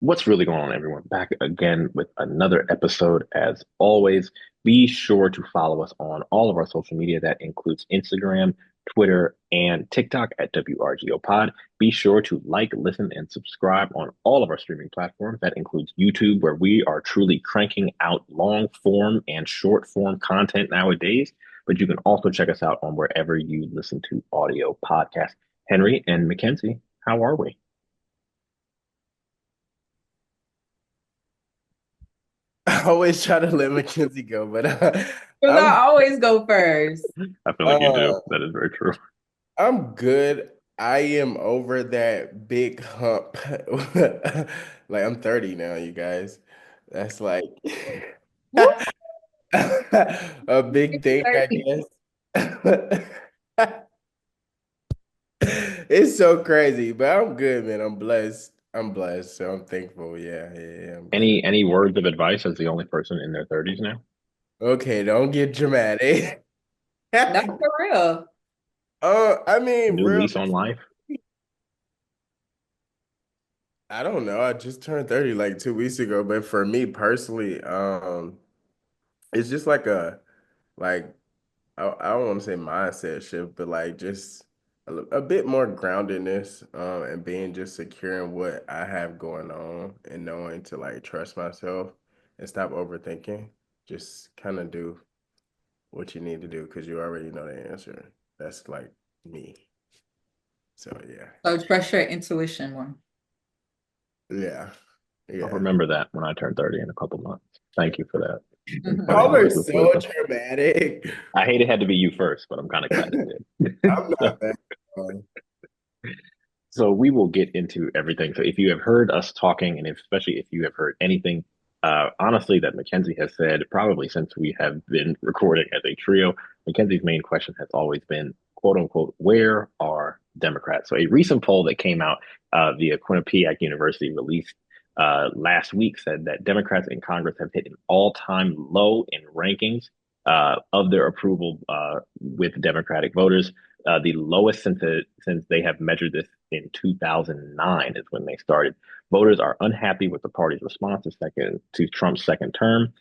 What's really going on, everyone? Back again with another episode. As always, be sure to follow us on all of our social media. That includes Instagram, Twitter, and TikTok at WRGO Pod. Be sure to like, listen, and subscribe on all of our streaming platforms. That includes YouTube, where we are truly cranking out long form and short form content nowadays. But you can also check us out on wherever you listen to audio podcasts. Henry and Mackenzie, how are we? I always try to let Mackenzie go, but Because I I'm always go first. I feel like you uh do. That is very true. I'm good. I am over that big hump. Like I'm 30 now, you guys. That's like Woo! a big thing, I 30. guess. It's so crazy, but I'm good, man. I'm blessed. I'm blessed, so I'm thankful. Yeah, I'm good. Any words of advice as the only person in their 30s now? Okay, don't get dramatic. No, for real. I mean, New real. lease on life? I don't know. I just turned 30 like 2 weeks ago, but for me personally, it's just like like I don't want to say mindset shift, but like just a bit more groundedness, and being just secure in what I have going on and knowing to like trust myself and stop overthinking. Just kind of do what you need to do because you already know the answer. That's like me. So yeah. So trust your intuition more. Yeah. I'll Yeah. remember that when I turn 30 in a couple months. Thank you for that. And Mhm. parting Y'all are words with so wisdom. dramatic. I hate it had to be you first, but I'm kind of glad it did. I'm So, not that. um, so we will get into everything. So if you have heard us talking, and especially if you have heard anything, honestly, that Mackenzie has said, probably since we have been recording as a trio, Mackenzie's main question has always been, quote unquote, where are Democrats? So a recent poll that came out via Quinnipiac University released last week said that Democrats in Congress have hit an all-time low in rankings of their approval with Democratic voters. The lowest since they have measured this in 2009 is when they started. Voters are unhappy with the party's response to Trump's second term.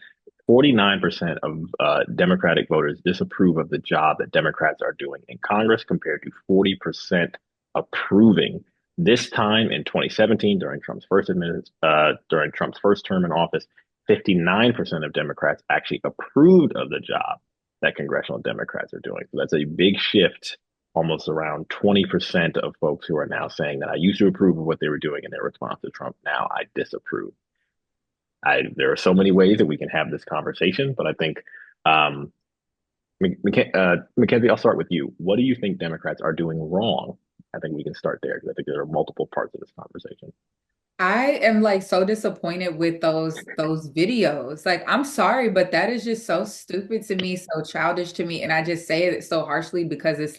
49% of Democratic voters disapprove of the job that Democrats are doing in Congress, compared to 40% approving. This time in 2017, during Trump's first term in office, 59% of Democrats actually approved of the job that congressional Democrats are doing. So that's a big shift. Almost around 20% of folks who are now saying that I used to approve of what they were doing in their response to Trump. Now I disapprove. There are so many ways that we can have this conversation, but I think, um, Mackenzie, I'll start with you. What do you think Democrats are doing wrong? I think we can start there because I think there are multiple parts of this conversation. I am like so disappointed with those videos. Like, I'm sorry, but that is just so stupid to me, so childish to me. And I just say it so harshly because it's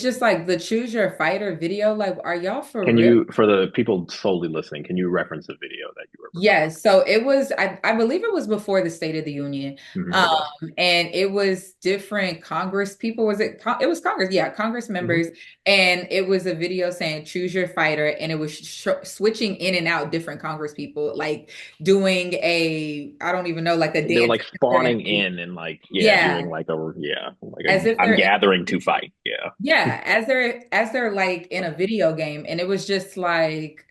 just like the choose your fighter video. Like, are y'all for Can real? you, for the people solely listening, can you reference the video that you were referring Yes, so it was, I believe it was before the State of the Union. to? Um, Okay. and it was different Congress people. It was Congress, yeah, Congress Hmm. members. And it was a video saying choose your fighter. And it was switching in and out different Congress people, like doing I don't even know, like a They were dance. like spawning in and like, yeah, doing Yeah, like as if I'm they're gathering to fight. Yeah. yeah, as they're like in a video game. And it was just like,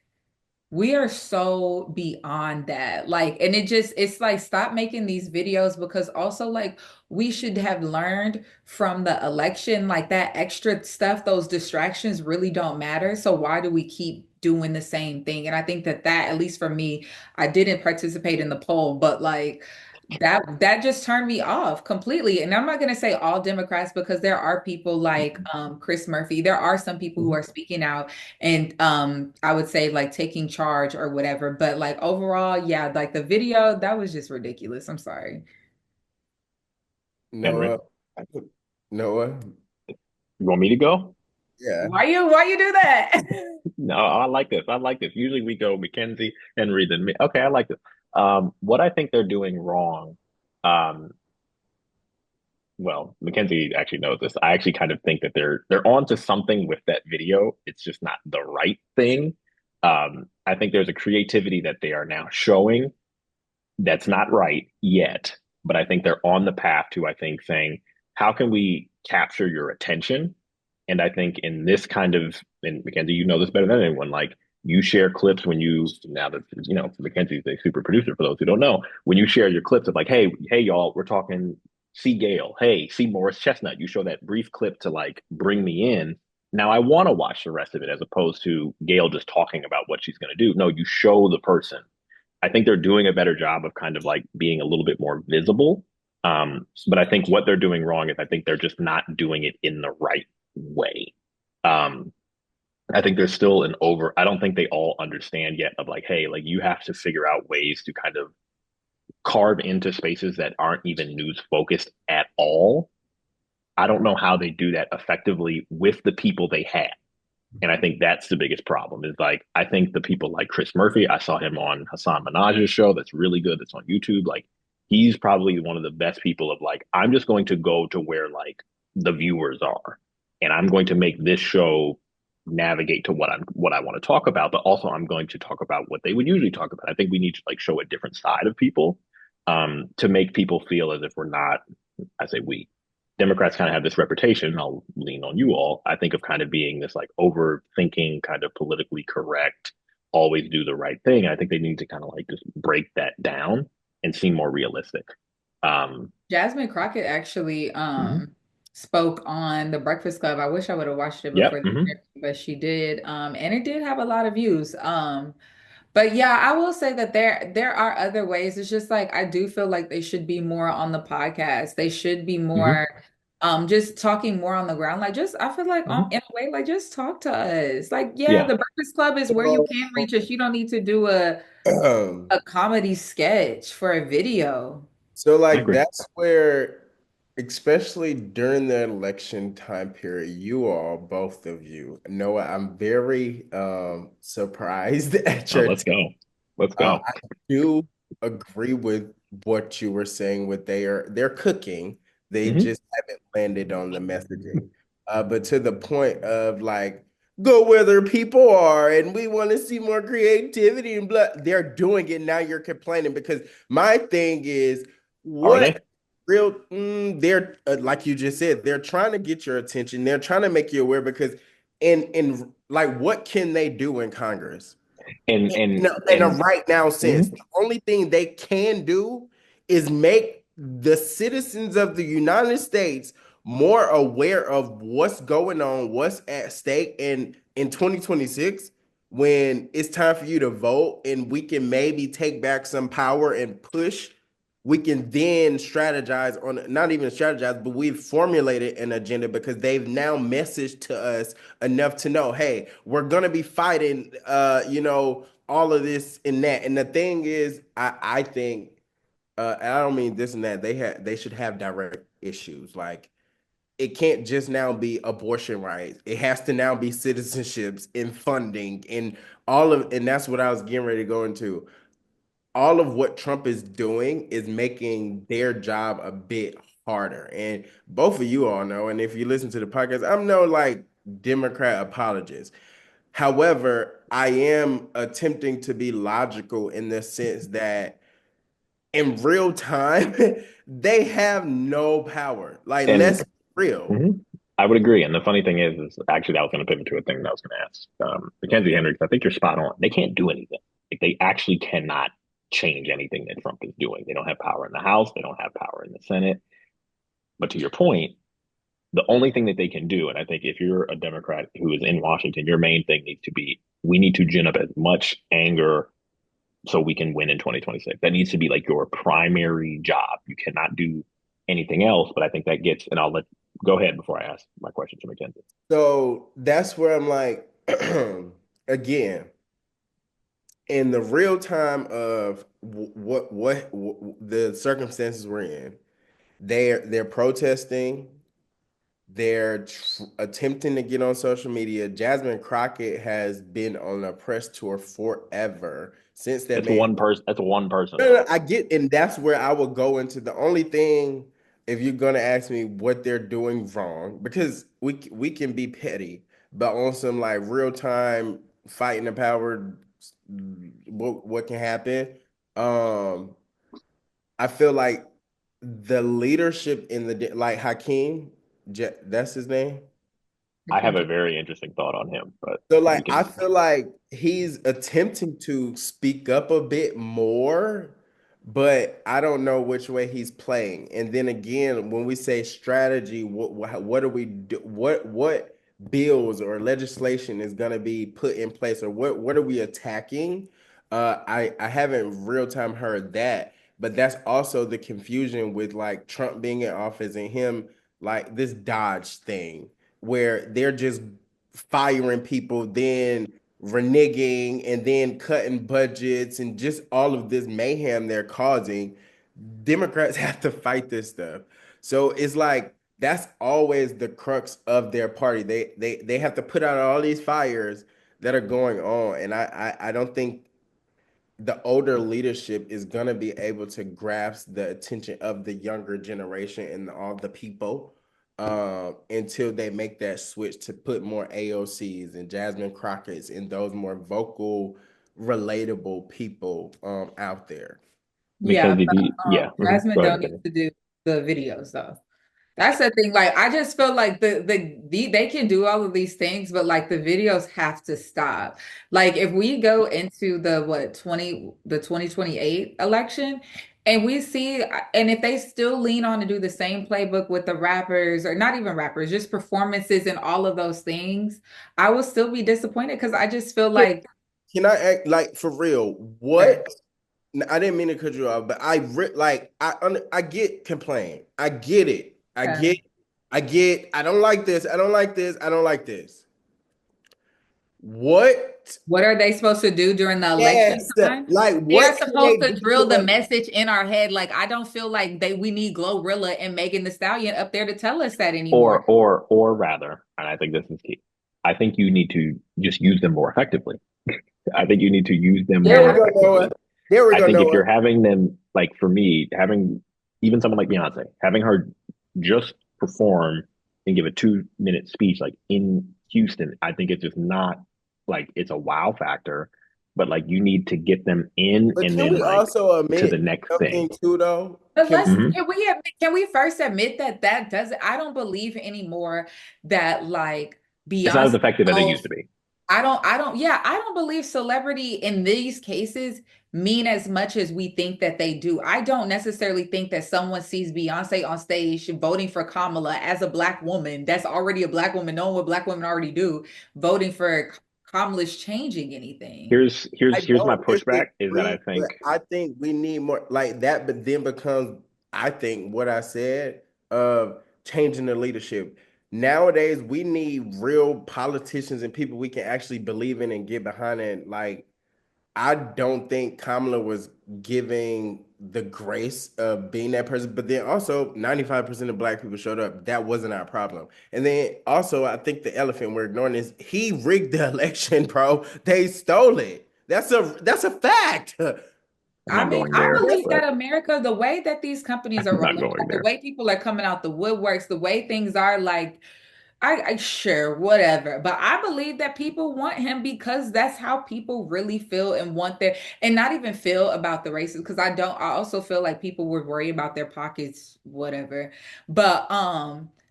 we are so beyond that. Like, and it's like, stop making these videos because also, like, we should have learned from the election, like, that extra stuff, those distractions really don't matter. So, why do we keep doing the same thing? And I think that, at least for me, I didn't participate in the poll, but like, that just turned me off completely. And I'm not going to say all Democrats because there are people like Chris Murphy. There are some people who Mhm. are speaking out and I would say like taking charge or whatever. But like overall, yeah, like the video, that was just ridiculous. I'm sorry. Henry, Noah. Noah. you want me to go? Yeah. Why you do that? No, I like this. I like this. Usually we go Mackenzie, Henry, then me. Okay, I like this. What I think they're doing wrong, um, well, Mackenzie actually knows this. I actually kind of think that they're onto something with that video. It's just not the right thing. I think there's a creativity that they are now showing that's not right yet, but I think they're on the path to, I think, saying, how can we capture your attention? And I think in this kind of, and Mackenzie, you know this better than anyone, like you share clips when you, now that, Mackenzie's a super producer for those who don't know, when you share your clips of like, hey, y'all, we're talking, see Gail, hey, see Morris Chestnut, you show that brief clip to like bring me in. Now I want to watch the rest of it as opposed to Gail just talking about what she's going to do. No, you show the person. I think they're doing a better job of kind of like being a little bit more visible. But I think what they're doing wrong is I think they're just not doing it in the right way. Um, I think there's still an over, I don't think they all understand yet of like, hey, like you have to figure out ways to kind of carve into spaces that aren't even news focused at all. I don't know how they do that effectively with the people they have. And I think that's the biggest problem is like, I think the people like Chris Murphy, I saw him on Hassan Minaj's show that's really good, that's on YouTube. Like, he's probably one of the best people of like, I'm just going to go to where like the viewers are. And I'm going to make this show navigate to what I want to talk about, but also I'm going to talk about what they would usually talk about. I think we need to like show a different side of people to make people feel as if we're not, I say we, Democrats kind of have this reputation. I'll lean on you all. I think of kind of being this like overthinking, kind of politically correct, always do the right thing. I think they need to kind of like just break that down and seem more realistic. Um, Jasmine Crockett actually mhm. spoke on the Breakfast Club. I wish I would have watched it Yep. before the Hmm. interview, but she did. And it did have a lot of views. But yeah, I will say that there are other ways. It's just like I do feel like they should be more on the podcast. They should be Hmm. more just talking more on the ground. Like just I feel like Hmm. in a way, like just talk to us. Like, yeah, Yeah. the Breakfast Club is where you So, can reach us. You don't need to do um, a comedy sketch for a video. so I like agree. that's where, especially during the election time period, you all, both of you, Noah, I'm very surprised at Oh, your let's go. Let's go. I do agree with what you were saying with they're cooking. They Hmm. just haven't landed on the messaging. But to the point of like, go where their people are and we want to see more creativity and blah, they're doing it now. You're complaining because my thing is Are what they? they're like you just said, they're trying to get your attention. They're trying to make you aware because in like what can they do in Congress? And In a and right now sense. mhm. The only thing they can do is make the citizens of the United States more aware of what's going on, what's at stake in 2026 when it's time for you to vote and we can maybe take back some power and push. We can then strategize on, not even strategize, but we've formulated an agenda because they've now messaged to us enough to know, hey, we're gonna be fighting all of this and that. And the thing is, I think and I don't mean this and that, they should have direct issues. Like it can't just now be abortion rights. It has to now be citizenships and funding and all of, and that's what I was getting ready to go into. All of what Trump is doing is making their job a bit harder. And both of you all know, and if you listen to the podcast, I'm no like Democrat apologist. However, I am attempting to be logical in the sense that in real time, they have no power. Like, And let's be real. mhm. I would agree. And the funny thing is actually, I was going to pivot to a thing that I was going to ask Mackenzie Henry, 'cause I think you're spot on. They can't do anything. Like, they actually cannot change anything that Trump is doing. They don't have power in the House. They don't have power in the Senate. But to your point, the only thing that they can do, and I think if you're a Democrat who is in Washington, your main thing needs to be we need to gin up as much anger so we can win in 2026. That needs to be like your primary job. You cannot do anything else. But I think that gets, and I'll let go ahead before I ask my question to Mackenzie. So that's where I'm like, again, in the real time of the circumstances we're in, they're protesting. They're attempting to get on social media. Jasmine Crockett has been on a press tour forever since that It's man. one person. That's one person No, though. no, I get, and that's where I will go into the only thing. If you're gonna ask me what they're doing wrong, because we can be petty, but on some like real time. fighting the power, what can happen. Um, I feel like the leadership in the like Hakeem, that's his name. I I have can't a do very interesting thought on him, but So we like I can. feel like he's attempting to speak up a bit more, but I don't know which way he's playing. And then again, when we say strategy, what do we do? What bills or legislation is going to be put in place, or what are we attacking? I haven't real time heard that, but that's also the confusion with like Trump being in office and him like this Dodge thing where they're just firing people, then reneging, and then cutting budgets and just all of this mayhem they're causing. Democrats have to fight this stuff. So it's like that's always the crux of their party. They have to put out all these fires that are going on. And I don't think the older leadership is going to be able to grasp the attention of the younger generation and all the people until they make that switch to put more AOCs and Jasmine Crockett's and those more vocal, relatable people out there. Yeah, Mackenzie, but yeah, Jasmine go ahead, don't need Mackenzie. to do the videos though. That's the thing. Like, I just feel like they can do all of these things, but like the videos have to stop. Like, if we go into the 2028 election, and we see, and if they still lean on to do the same playbook with the rappers, or not even rappers, just performances and all of those things, I will still be disappointed because I just feel Can, like, can I act like for real? okay, What I didn't mean to cut you off, but I get complain. I get it. I don't like this. I don't like this. I don't like this. What? what are they supposed to do during the election Yes. time? Like They are what can they supposed to do to drill the like message in our head. Like, I don't feel like we need Glorilla and Megan the Stallion up there to tell us that anymore. Or rather, and I think this is key. I think you need to just use them more effectively. I think you need to use them there more we Yeah. go, effectively. Noah. There we I go, think if Noah. you're having them, like for me, having even someone like Beyonce, having her just perform and give a 2 minute speech like in Houston, I think it's just not like it's a wow factor, but like you need to get them in But and can then we like also to the admit next thing. something too though? But Can let's Hmm. can we first admit that that doesn't I don't believe anymore that like It's not as Beyonce effective as it used knows to be. I don't believe celebrity in these cases mean as much as we think that they do. I don't necessarily think that someone sees Beyonce on stage voting for Kamala as a black woman, that's already a black woman, knowing what black women already do, voting for Kamala's changing anything. Here's my don't pushback is that I disagree, but think I think we need more like that. But then becomes, I think, what I said of changing the leadership. Nowadays, we need real politicians and people we can actually believe in and get behind. And like, I don't think Kamala was giving the grace of being that person. But then also, 95% of black people showed up. That wasn't our problem. And then also, I think the elephant we're ignoring is he rigged the election, bro. They stole it. That's a fact. I'm I not mean, going I there, believe but that America, the way that these companies are I'm not rolling, going like the there. way people are coming out the woodworks, the way things are, like I sure whatever, but I believe that people want him because that's how people really feel and want their and not even feel about the races because I don't. I also feel like people would worry about their pockets, whatever. But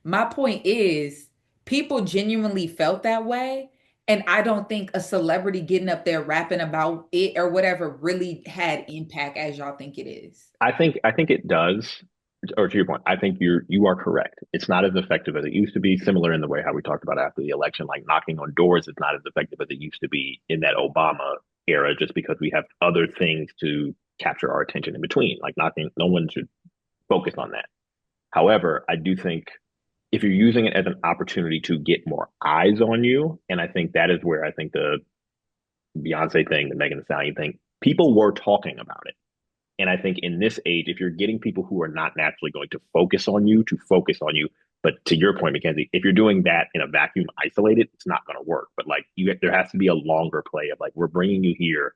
my point is, people genuinely felt that way. And I don't think a celebrity getting up there rapping about it or whatever really had impact as y'all think it is. I think it does. Or to your point, I think you are correct. It's not as effective as it used to be. Similar in the way how we talked about after the election, like knocking on doors is not as effective as it used to be in that Obama era, just because we have other things to capture our attention in between. Like knocking, no one should focus on that. However, I do think if you're using it as an opportunity to get more eyes on you, and I think that is where I think the Beyonce thing, the Megan Thee Stallion thing, people were talking about it. And I think in this age, if you're getting people who are not naturally going to focus on you, to focus on you, but to your point, Mackenzie, if you're doing that in a vacuum isolated, it's not going to work. But like there has to be a longer play of like we're bringing you here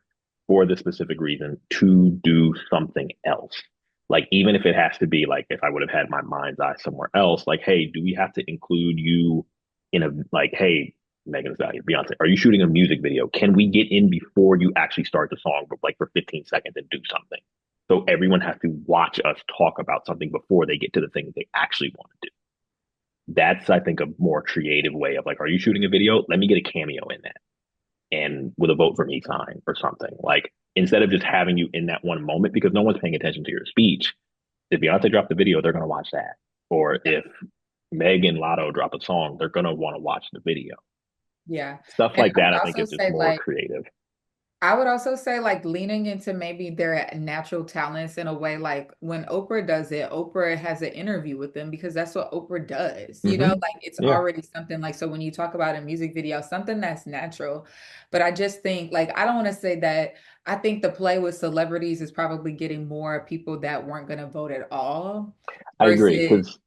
for this specific reason to do something else. Like even if it has to be like if I would have had my mind's eye somewhere else, like hey, do we have to include you in a like hey? Megan Thee Stallion, Beyonce, are you shooting a music video? Can we get in before you actually start the song, but like for 15 seconds and do something? So everyone has to watch us talk about something before they get to the thing they actually want to do. That's, I think, a more creative way of like, are you shooting a video? Let me get a cameo in that and with a vote for me sign or something. Like instead of just having you in that one moment because no one's paying attention to your speech. If Beyonce dropped the video, they're gonna watch that. Or if Meg and Lotto drop a song, they're gonna want to watch the video. Yeah. Stuff And like I would that, I think, also is just say more like creative. I would also say like leaning into maybe their natural talents in a way like when Oprah does it, Oprah has an interview with them because that's what Oprah does. You know, Hmm. like it's Yeah, already something like so when you talk about a music video, something that's natural. But I just think like I don't want to say that I think the play with celebrities is probably getting more people that weren't going to vote at all I agree versus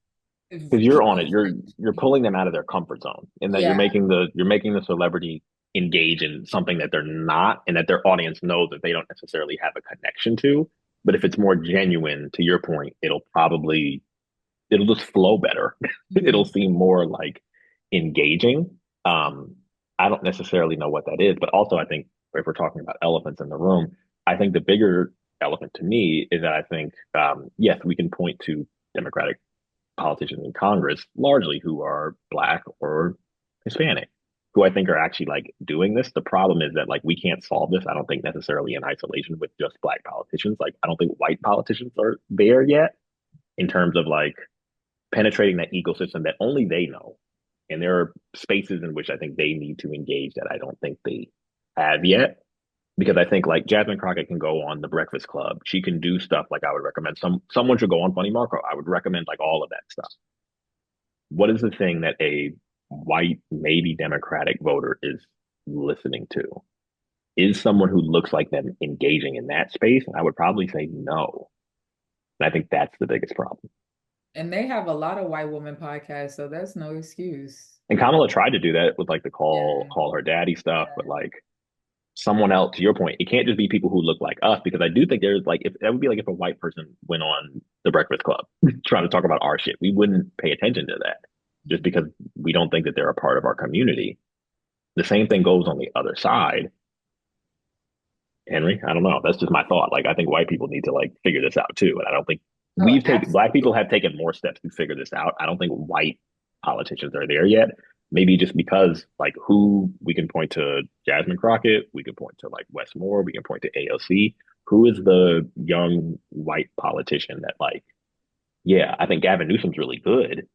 because you're on people it. who's You're like, pulling them out of their comfort zone, and that yeah. you're making the celebrity engage in something that they're not, and that their audience knows that they don't necessarily have a connection to. But if it's more genuine, to your point, it'll just flow better. It'll Mhm. seem more like engaging. Um, I don't necessarily know what that is, but also I think if we're talking about elephants in the room, I think the bigger elephant to me is that I think yes, we can point to Democratic politicians in Congress largely who are black or Hispanic, who I think are actually like doing this. The problem is that like we can't solve this. I don't think necessarily in isolation with just black politicians. Like I don't think white politicians are there yet in terms of like penetrating that ecosystem that only they know. And there are spaces in which I think they need to engage that I don't think they have yet. Because I think like Jasmine Crockett can go on The Breakfast Club. She can do stuff like I would recommend someone should go on Funny Marco. I would recommend like all of that stuff. What is the thing that a white, maybe Democratic voter is listening to? Is someone who looks like them engaging in that space? And I would probably say no. And I think that's the biggest problem. And they have a lot of white woman podcasts, so that's no excuse. And Kamala tried to do that with like the Yeah. call her daddy stuff, but like someone else, to your point, it can't just be people who look like us because I do think there's like if that would be like if a white person went on the Breakfast Club trying to talk about our shit, we wouldn't pay attention to that just because we don't think that they're a part of our community. The same thing goes on the other side. Henry, I don't know. That's just my thought. Like I think white people need to like figure this out too. And I don't think Oh, we've taken black people absolutely. have taken more steps to figure this out. I don't think white politicians are there yet. Maybe just because like who we can point to Jasmine Crockett, we can point to like Wes Moore, we can point to AOC. Who is the young white politician that like, yeah, I think Gavin Newsom's really good,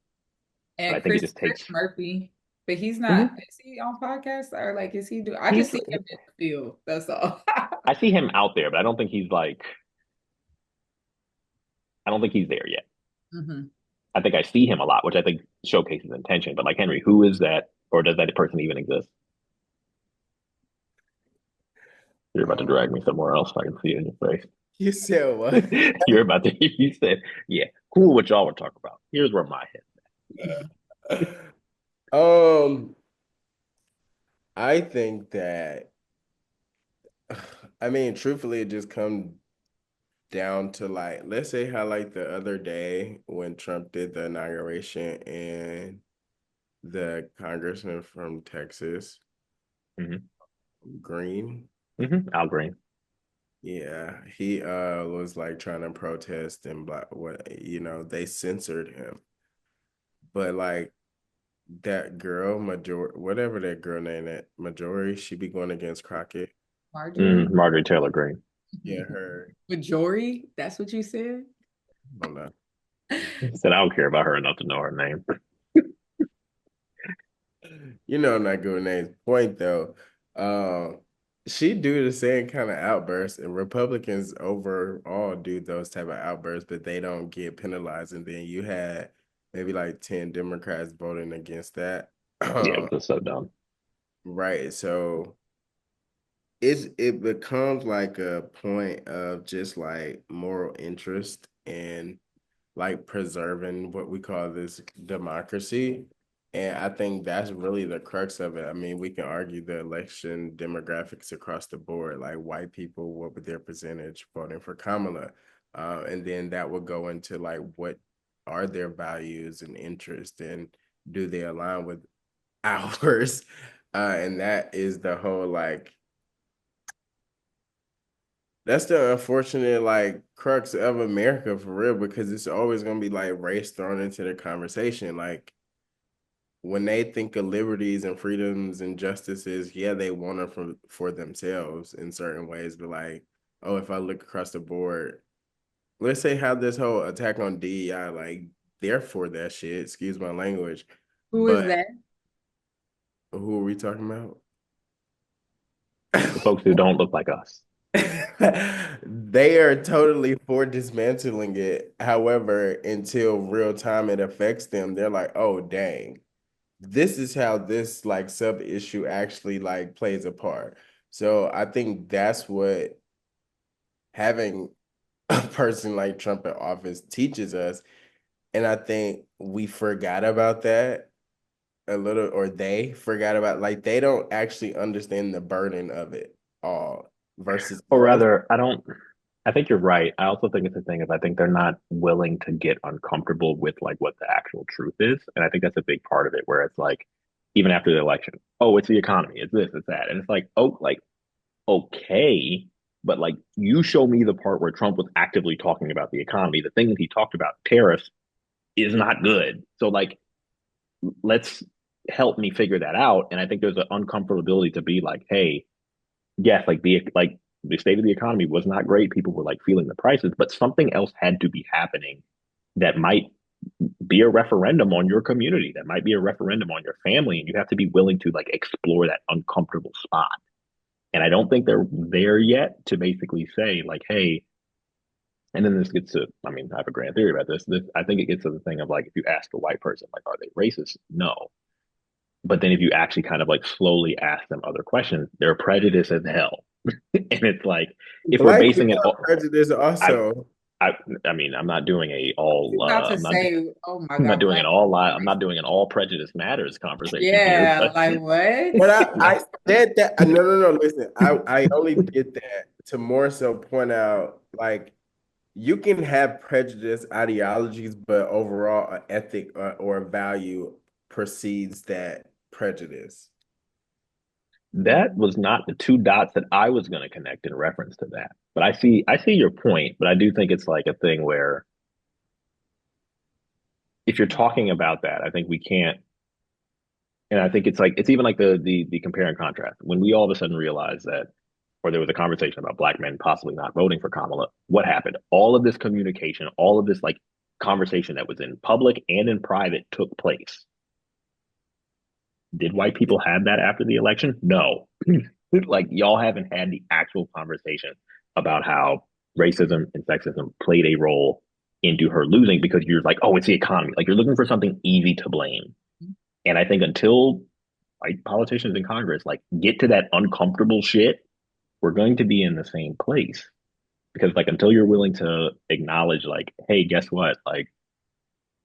but I And think it just Chris takes Murphy, but he's not. Mhm. Is he on podcast or like is he do? I just he's see him in the field. That's all. I see him out there, but I don't think he's like I don't think he's there yet. hmm I think I see him a lot, which I think showcases intention. But like Henry, who is that, or does that person even exist? You're about to Um, drag me somewhere else. So I can see it in your you said what? face. You're about to. You said, "Yeah, cool." What y'all were talking about. Here's where my head. Um, I think that I mean, truthfully, it just comes down to like, let's say how like the other day when Trump did the inauguration and the congressman from Texas, Mm-hmm. Green, Mm-hmm. Al Green. yeah, he was like trying to protest and blah, what they censored him. But like that girl, Major, whatever that girl name that Majori, she be going against Crockett. Marjorie. Margaret Taylor Greene. Yeah, her. Majori, that's what you said? I don't know. Said I don't care about her enough to know her name. I'm not good with names. Point though, um, she do the same kind of outbursts, and Republicans overall do those type of outbursts, but they don't get penalized. And then you had maybe like 10 Democrats voting against that. Yeah, it was so dumb. Right. So it becomes like a point of just like moral interest and like preserving what we call this democracy. And I think that's really the crux of it. I mean, we can argue the election demographics across the board, like white people, what would their percentage voting for Kamala? And then that would go into like what are their values and interests and do they align with ours? And that is the whole like that's the unfortunate like crux of America for real because it's always gonna be like race thrown into the conversation. Like when they think of liberties and freedoms and justices, yeah, they want them for themselves in certain ways, but like, oh, if I look across the board, let's say how this whole attack on DEI, like they're for that shit, excuse my language. Who is But that? who are we talking about? The folks who don't look like us. They are totally for dismantling it. However, until real time it affects them, they're like, oh dang, this is how this like sub issue actually like plays a part. So I think that's what having a person like Trump in office teaches us. And I think we forgot about that a little, or they forgot about like they don't actually understand the burden of it all versus Or us. rather, I think you're right. I also think it's a thing of I think they're not willing to get uncomfortable with like what the actual truth is. And I think that's a big part of it where it's like, even after the election, oh, it's the economy, it's this, it's that. And it's like, oh, like, okay, but like you show me the part where Trump was actively talking about the economy. The thing that he talked about, tariffs, is not good. So like let's help me figure that out. And I think there's an uncomfortability to be like, hey, yes, the state of the economy was not great. People were like feeling the prices, but something else had to be happening that might be a referendum on your community, that might be a referendum on your family, and you have to be willing to like explore that uncomfortable spot. And I don't think they're there yet to basically say like, hey, and then this gets to, I mean, I have a grand theory about this. I think it gets to the thing of like, if you ask a white person, like, are they racist? No. But then if you actually kind of like slowly ask them other questions, they're prejudiced as hell. And it's like, if we're Black basing people it, are prejudiced I, also. I, I mean, I'm not doing a all, About to say, oh my I'm not God, doing an black all, people are I'm not racist. doing an all prejudice matters conversation here, Yeah, but like what? But no, I said that no no no listen I only did that to more so point out like you can have prejudice ideologies but overall an ethic or a value precedes that prejudice. that was not the two dots that I was going to connect in reference to that. But I see your point, but I do think it's like a thing where if you're talking about that, I think we can't. And I think it's like it's even like the compare and contrast. When we all of a sudden realize that, or there was a conversation about black men possibly not voting for Kamala, what happened? All of this communication, all of this like conversation that was in public and in private took place. Did white people have that after the election? No. Like y'all haven't had the actual conversation about how racism and sexism played a role into her losing because you're like, oh, it's the economy. Like you're looking for something easy to blame. And I think until like politicians in Congress like get to that uncomfortable shit, we're going to be in the same place. Because like until you're willing to acknowledge like, hey, guess what? Like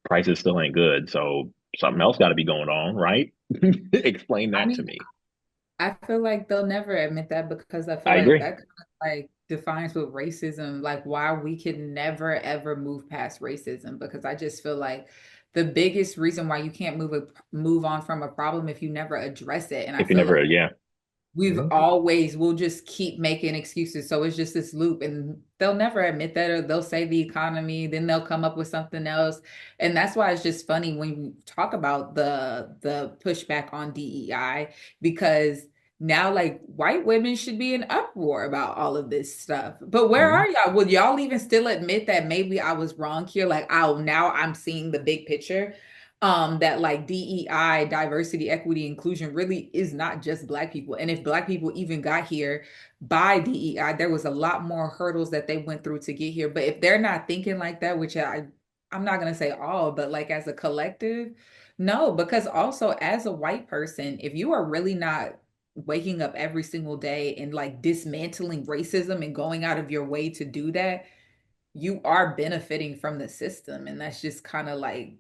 prices still ain't good. So something else got to be going on, right? Explain I that to mean, me. I feel like they'll never admit that because I feel I like agree. that kind of like defines what racism, like why we can never ever move past racism. Because I just feel like the biggest reason why you can't move on from a problem if you never address it. And I If you feel like never, yeah. we've Mhm. always we'll just keep making excuses. So it's just this loop and they'll never admit that or they'll say the economy, then they'll come up with something else. And that's why it's just funny when we talk about the pushback on DEI because now like white women should be in uproar about all of this stuff. But where Mhm. are y'all? Would y'all even still admit that maybe I was wrong here? Like, oh, now I'm seeing the big picture that like DEI, diversity, equity, inclusion really is not just black people. And if black people even got here by DEI, there was a lot more hurdles that they went through to get here. But if they're not thinking like that, which I'm not gonna say all, but like as a collective, no, because also as a white person, if you are really not waking up every single day and like dismantling racism and going out of your way to do that, you are benefiting from the system. And that's just kind of like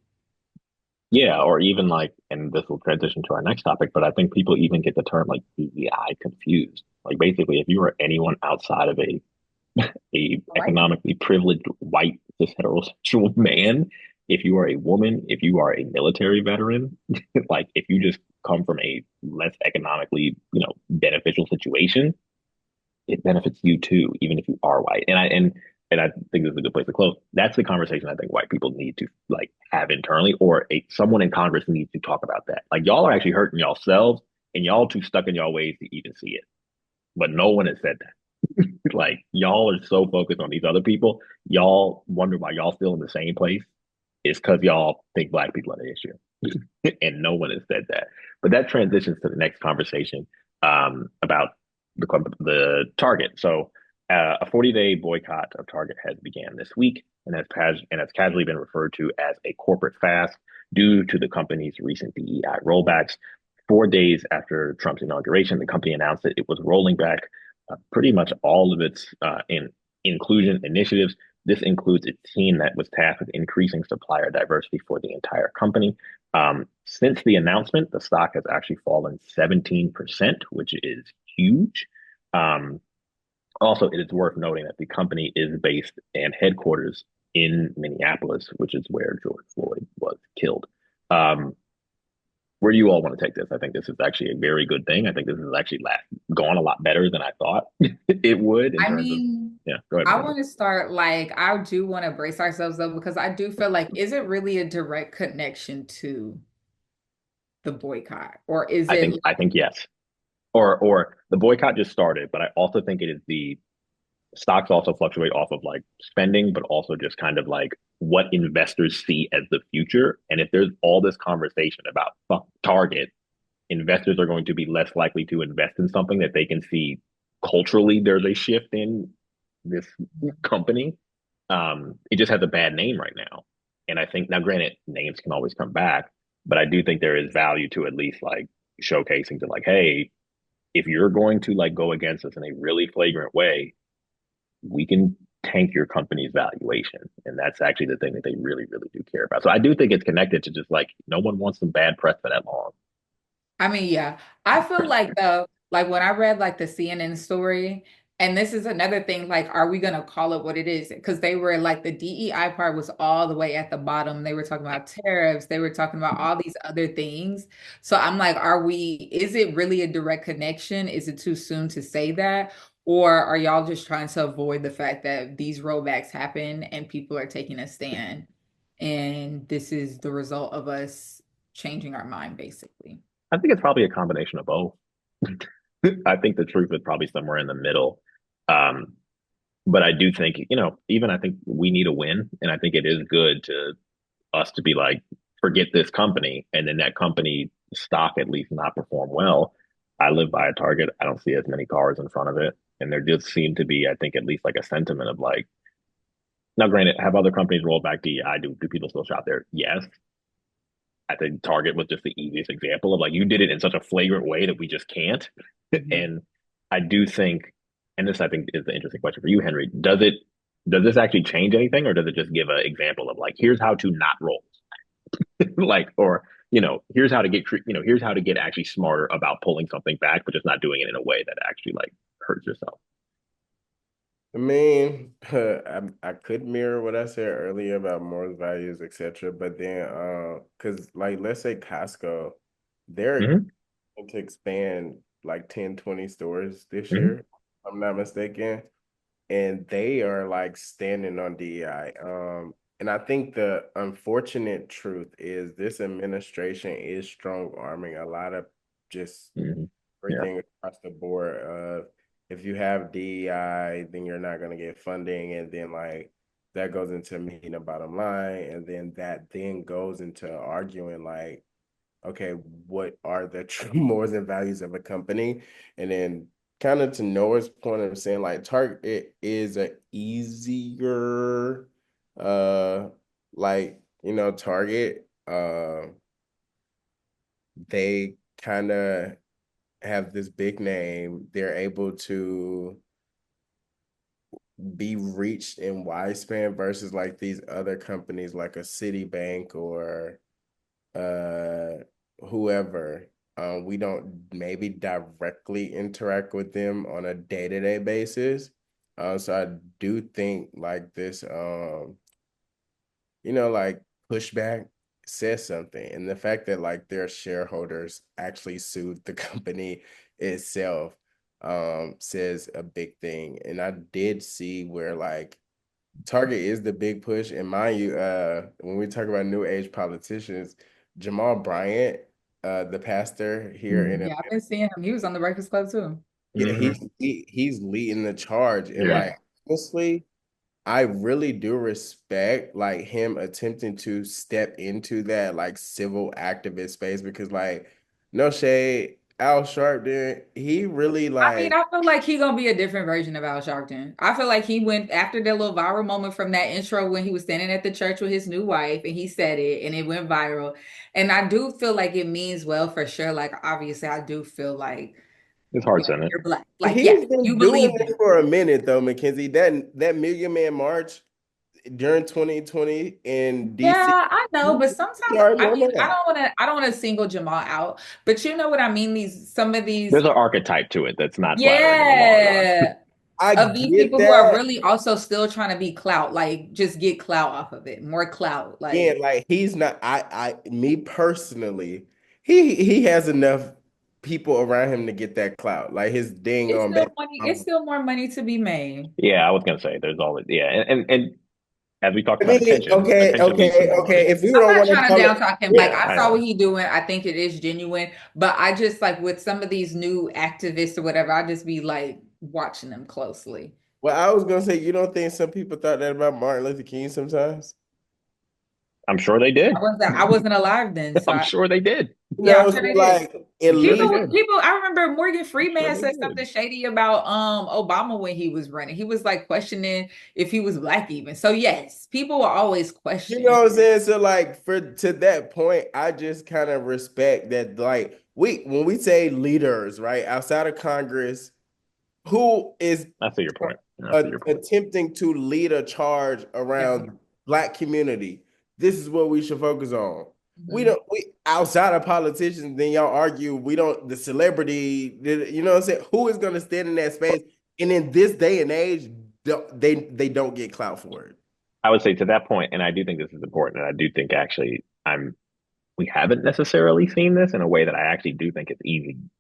Yeah, or even like, and this will transition to our next topic, but I think people even get the term like DEI confused. Like basically, if you are anyone outside of a white people. economically privileged white cis heterosexual man, if you are a woman, if you are a military veteran, like if you just come from a less economically, beneficial situation, it benefits you too, even if you are white. And I think this is a good place to close. That's the conversation I think white people need to like have internally, or someone in Congress needs to talk about that. Like y'all are actually hurting yourselves, and y'all too stuck in y'all ways to even see it. But no one has said that. Like y'all are so focused on these other people, y'all wonder why y'all still in the same place. It's because y'all think black people are the issue, and no one has said that. But that transitions to the next conversation about the Target. So, a 40-day boycott of Target has began this week, and has casually been referred to as a corporate fast due to the company's recent DEI rollbacks. 4 days after Trump's inauguration, the company announced that it was rolling back pretty much all of its inclusion initiatives. This includes a team that was tasked with increasing supplier diversity for the entire company. Since the announcement, the stock has actually fallen 17%, which is huge. Um, Also, it is worth noting that the company is based and headquarters in Minneapolis, which is where George Floyd was killed. Um, where do you all want to take this? I think this is actually a very good thing. I think this is actually gone a lot better than I thought it would in I terms of, mean, yeah, go ahead, I Mackenzie. want to start like I do want to brace ourselves though because I do feel like is it really a direct connection to the boycott or is I it think I think yes. Or the boycott just started, but I also think it is the stocks also fluctuate off of like spending, but also just kind of like what investors see as the future. And if there's all this conversation about Target, investors are going to be less likely to invest in something that they can see culturally there's a shift in this company. It just has a bad name right now. And I think now, granted, names can always come back, but I do think there is value to at least like showcasing to like, hey, if you're going to like go against us in a really flagrant way, we can tank your company's valuation. And that's actually the thing that they really, really do care about. So I do think it's connected to just like no one wants some bad press for that long. I mean, yeah. I feel like though, like when I read like the CNN story, and this is another thing, like, are we gonna call it what it is? Because they were like the DEI part was all the way at the bottom. They were talking about tariffs, they were talking about all these other things. So I'm like, is it really a direct connection? Is it too soon to say that? Or are y'all just trying to avoid the fact that these rollbacks happen and people are taking a stand? And this is the result of us changing our mind, basically. I think it's probably a combination of both. I think the truth is probably somewhere in the middle. Um, but I do think, even I think we need a win. And I think it is good to us to be like, forget this company. And then that company stock at least not perform well. I live by a Target. I don't see as many cars in front of it. And there does seem to be, I think, at least like a sentiment of like, now granted, have other companies rolled back DEI? Do people still shop there? Yes. I think Target was just the easiest example of like you did it in such a flagrant way that we just can't. Mhm. And I do think, and this I think is the interesting question for you, Henry. Does this actually change anything, or does it just give an example of like here's how to not roll, like or here's how to here's how to get actually smarter about pulling something back, but just not doing it in a way that actually like hurts yourself. I mean, I could mirror what I said earlier about morals, values, etc. But then, because like let's say Costco, they're Hmm. going to expand like 10, 20 stores this year, Hmm. if I'm not mistaken, and they are like standing on DEI. And I think the unfortunate truth is this administration is strong arming a lot of just Hmm. Yeah, everything across the board. If you have DEI, then you're not going to get funding, and then like that goes into meeting a bottom line, and then that then goes into arguing like, okay, what are the true morals and values of a company, and then kind of to Noah's point of saying like Target is a easier, like Target, they kind of have this big name. They're able to be reached in widespan versus like these other companies like a Citibank or uh whoever. We don't maybe directly interact with them on a day-to-day basis. So I do think like this like pushback says something. And the fact that like their shareholders actually sued the company itself says a big thing. And I did see where like Target is the big push. And mind you, when we talk about new age politicians, Jamal Bryant, the pastor here in Yeah, I've been seeing him. He was on the Breakfast Club too. yeah, Hmm. he's leading the charge. And Yeah, like honestly, I really do respect like him attempting to step into that like civil activist space because like no shade, Al Sharpton, he really I mean, like I feel like he gonna be a different version of Al Sharpton. I feel like he went after that little viral moment from that intro when he was standing at the church with his new wife and he said it and it went viral. And I do feel like it means well for sure. Like obviously, I do feel like his heart's in it. you're black. Like yeah, he's you been doing believe this that. for a minute though, Mackenzie. That Million Man March during 2020 in DC, Yeah, I know, he but sometimes already I on mean that. I don't want to single Jamal out, but you know what I mean? These some of these There's an archetype to it that's not flattering in the long run. yeah I of these get people who are that. really also still trying to be clout, like just get clout off of it, more clout. Yeah, Like like he's not me personally, he has enough people around him to get that clout. Like his ding it's on still baby money, it's mama. still more money to be made. Yeah, I was gonna say there's always yeah, and as we talked I about mean, attention, okay, attention leads to okay, more okay. money. If we I'm don't not want to trying to call it, down talk him. Like yeah, I I saw know. what he doing. I think it is genuine. But I just like with some of these new activists or whatever, I just be like watching them closely. well, I was gonna say, you don't think some people thought that about Martin Luther King sometimes? I'm sure they did. I wasn't alive then, so I'm sure they did. You yeah, I'm know, sure so they did. like it I'm sure they literally, did. People, I remember Morgan I'm Freeman sure had they said did. something shady about Obama when he was running. He was like questioning if he was black even. So yes, people will always you know question. what I'm saying? So like for to that point, I just kind of respect that like we when we say leaders, right, outside of Congress, who is I see your point. I see your point. attempting to lead a charge Yeah. around black community. This is what we should focus on. We Mhm. don't we outside of politicians, then y'all argue we don't the celebrity, you know what I'm saying? Who is gonna stand in that space? And in this day and age, they don't get clout for it. I would say to that point, and I do think this is important, and I do think actually I'm we haven't necessarily seen this in a way that I actually do think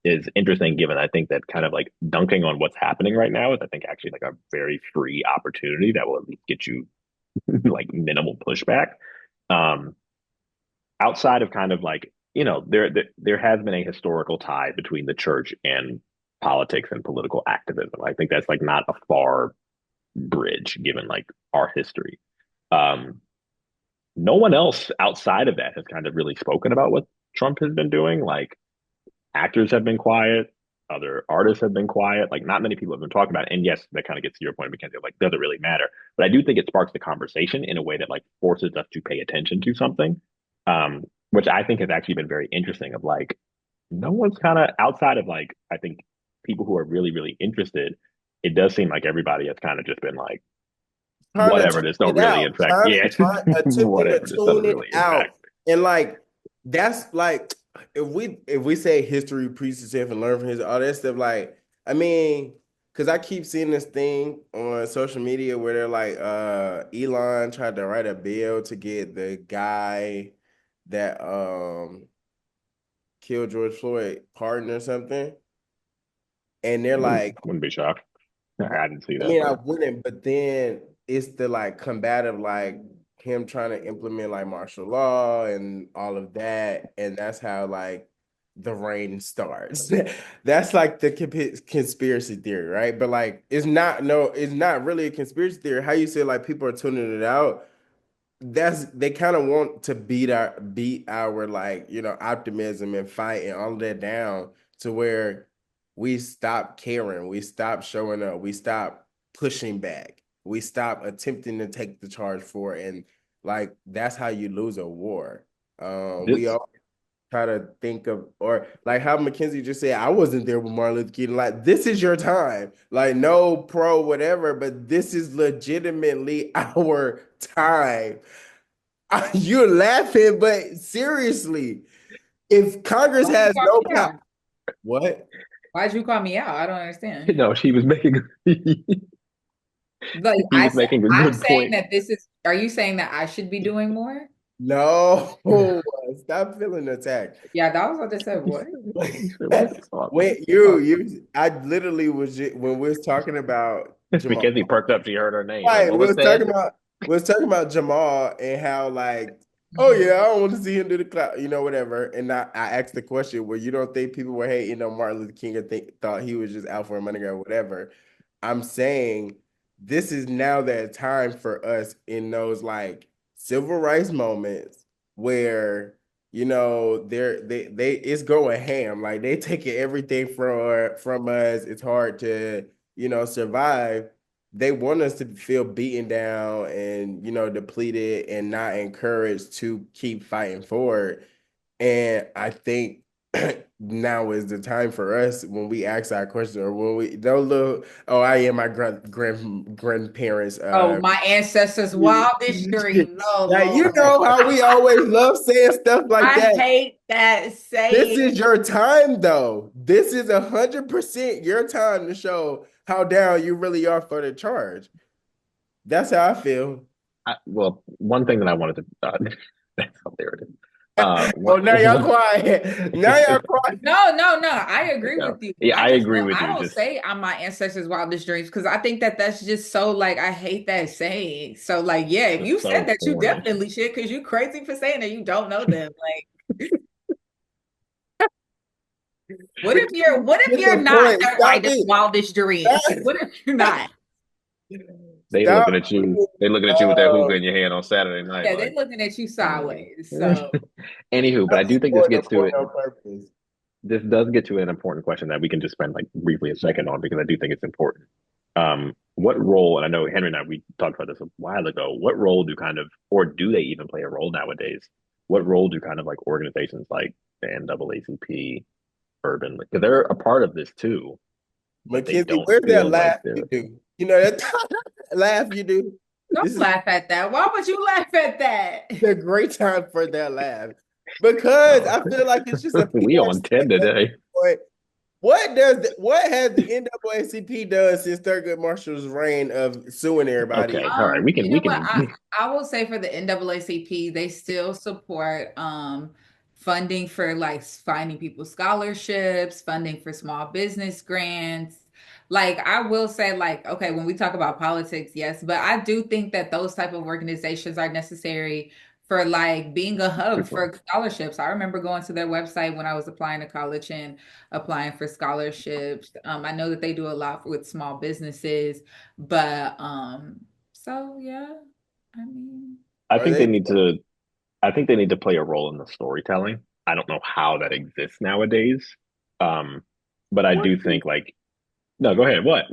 is interesting, given I think that kind of like dunking on what's happening right now is I think actually like a very free opportunity that will at least get you like minimal pushback. Um, outside of kind of like, there has been a historical tie between the church and politics and political activism. I think that's like not a far bridge given like our history. Um, no one else outside of that has kind of really spoken about what Trump has been doing. Like actors have been quiet, other artists have been quiet. Like not many people have been talking about it. And yes, that kind of gets to your point, Mackenzie. Like does it really matter? But I do think it sparks the conversation in a way that like forces us to pay attention to something, which I think has actually been very interesting. Of like, no one's kind of outside of like I think people who are really really interested. It does seem like everybody has kind of just been like, Trying to whatever. tune This don't it really out, impact. Yeah, attempting to whatever. This tune doesn't it really out. impact. And like that's like if we say history repeats itself and learn from his all that stuff, like I mean, because I keep seeing this thing on social media where they're like, Elon tried to write a bill to get the guy that killed George Floyd pardoned or something. And they're like, Wouldn't be shocked. I didn't see I that, mean, I but wouldn't, but then it's the like combative, like him trying to implement like martial law and all of that, and that's how like the reign starts. That's like the conspiracy theory, right? But like, it's not no, it's not really a conspiracy theory. How you say like people are tuning it out? That's they kind of want to beat our like optimism and fight and all of that down to where we stop caring, we stop showing up, we stop pushing back, we stop attempting to take the charge for it. And like that's how you lose a war. We this all try to think of or like how Mackenzie just said, I wasn't there with Martin Luther King. Like this is your time. Like no pro whatever, but this is legitimately our time. You're laughing, but seriously, if Congress Why'd you has call no me power, out? what? Why'd you call me out? I don't understand. she was making he Like was making a I'm good saying point. that this is, are you saying that I should be doing more? No, stop feeling attacked. Yeah, that was what they said. What? He said, "What is up? What When is up?" I literally when we was talking about Jamal. Mackenzie perked up. She heard her name. Like, Right. what was said? We was talking about Jamal and how like, oh Mhm. yeah, I don't want to see him do the cloud, whatever. And I asked the question, well, you don't think people were hating on Martin Luther King or thought he was just out for a money grab or whatever. I'm saying this is now that time for us in those like civil rights moments where they it's going ham. Like they taking everything from us. It's hard to, survive. They want us to feel beaten down and depleted and not encouraged to keep fighting forward. And I think now is the time for us when we ask our question or when we don't look, oh, I am my grandparents Oh, my ancestors' wildest dreams. Oh like, you Lord. know how we always love saying stuff like I that. hate that This saying. is your time, though. This is 100% your time to show how down you really are for the charge. That's how I feel. Well, one thing that I wanted to that's hilarious. Oh, One, now y'all quiet. Now y'all quiet. No, no, no. I agree yeah, with you. yeah, I I just agree don't, with I you. don't Just say I'm my ancestors' wildest dreams because I think that that's just so like I hate that saying. So like, yeah, if just you said so that, you corny. definitely should because you crazy for saying that you don't know them. Like, what if Get you're the not point. their Stop it. wildest dreams? What if you're not? They Stop looking at you. being, They looking at you with that hookah in your hand on Saturday night, Yeah, they're like. looking at you Mm. sideways. So Anywho, but I do think this ignoring the gets to point it. on purpose. This does get to an important question that we can just spend like briefly a second on because I do think it's important. What role, and I know Henry and I, we talked about this a while ago, what role do kind of, or do they even play a role nowadays? What role do kind of like organizations like the NAACP, Urban, because they're a part of this too, but they Mackenzie, don't where's that feel like laugh you they're do? You know that laugh you do? don't This is laugh at that. Why would you laugh at that? a great time for that laugh because uh, I feel like it's just a we PR on 10 stunt at today. this point. What has the NAACP done since Thurgood Marshall's reign of suing everybody? Okay, all right, we You can know we what? can I will say for the NAACP, they still support funding for like finding people scholarships, funding for small business grants. Like I will say, like, okay, when we talk about politics, yes, but I do think that those type of organizations are necessary for like being a for hub sure. for scholarships. I remember going to their website when I was applying to college and applying for scholarships. I know that they do a lot with small businesses, but so yeah, I mean, I Are think they they? need to I think they need to play a role in the storytelling. I don't know how that exists nowadays. Um, but I What? do think like no, go ahead. What?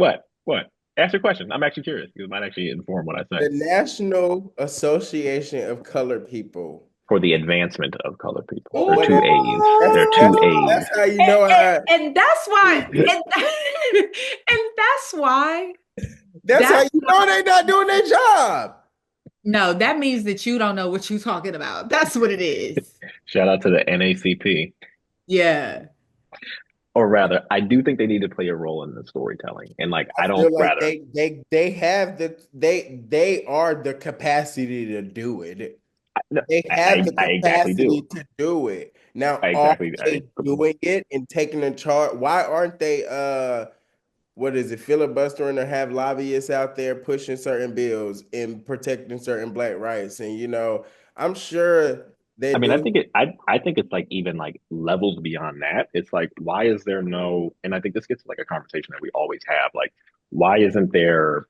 Ask your question. I'm actually curious. It might actually inform what I say The National Association of Colored People. for the advancement of colored people. There are What two is A's. that's There are two that's A's. that's how you and, know and, how and that's why, and, and that's why that's how that's you know they not doing their job. no, that means that you don't know what you're talking about. That's what it is. Shout out to the NACP. Yeah. Or rather, I do think they need to play a role in the storytelling. And like I I don't feel like rather they have they are the capacity to do it. no, They have the I exactly capacity do. to do it. Now, I are exactly I, they doing it and taking the charge? Why aren't they what is it, filibustering or have lobbyists out there pushing certain bills and protecting certain black rights? And I'm sure they I mean, I do. think I think it's like even like levels beyond that. It's like why is there no, and I think this gets to like a conversation that we always have. Like, why isn't there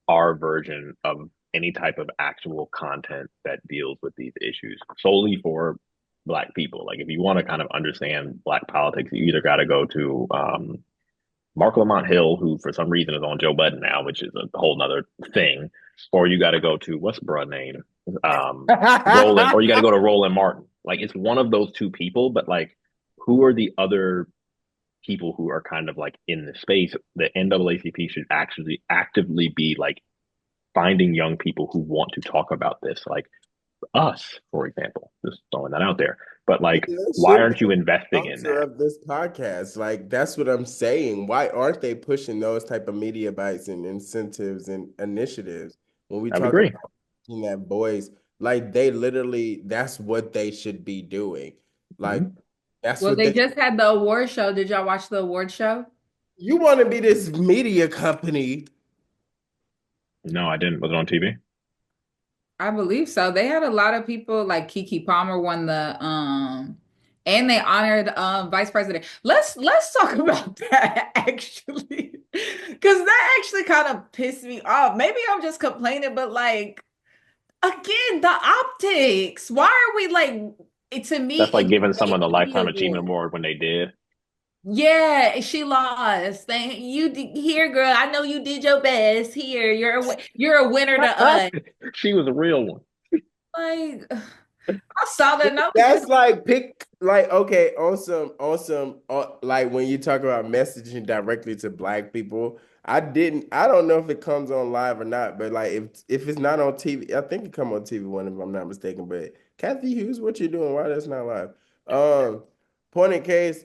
our version of any type of actual content that deals with these issues solely for Black people? Like, if you want to kind of understand Black politics, you either got to go to Mark Lamont Hill, who for some reason is on Joe Budden now, which is a whole nother thing, or you got to go to what's bruh name, Roland, or you got to go to Roland Martin. Like it's one of those two people, but like who are the other people who are kind of like in the space? The NAACP should actually actively be like finding young people who want to talk about this, like us, for example. Just throwing that out there. But like, That why should be aren't you the investing in sponsor that? of this podcast. Like that's what I'm saying. Why aren't they pushing those type of media bites and incentives and initiatives when we I would talk agree. about in that voice? Like they literally, that's what they should be doing. Like Mhm. that's Well, what they they. just had the award show. Did y'all watch the award show? You want to be this media company? No, I didn't. Was it on TV? I believe so. They had a lot of people like Kiki Palmer won the and they honored Vice President. Let's talk about that actually. Cuz that actually kind of pissed me off. Maybe I'm just complaining, but like again, the optics. Why are we like to me That's like it giving gave someone the a media Lifetime Achievement award. Award when they did. Yeah, she lost. Thank you here, girl. I know you did your best. Here, you're a winner to us. She was a real one. Like I saw that and I was That's like pick like okay on some like when you talk about messaging directly to black people. I don't know if it comes on live or not, but like if it's not on TV, I think it come on TV one if I'm not mistaken. But Kathy Hughes, what you doing? Why that's not live? Um, point in case,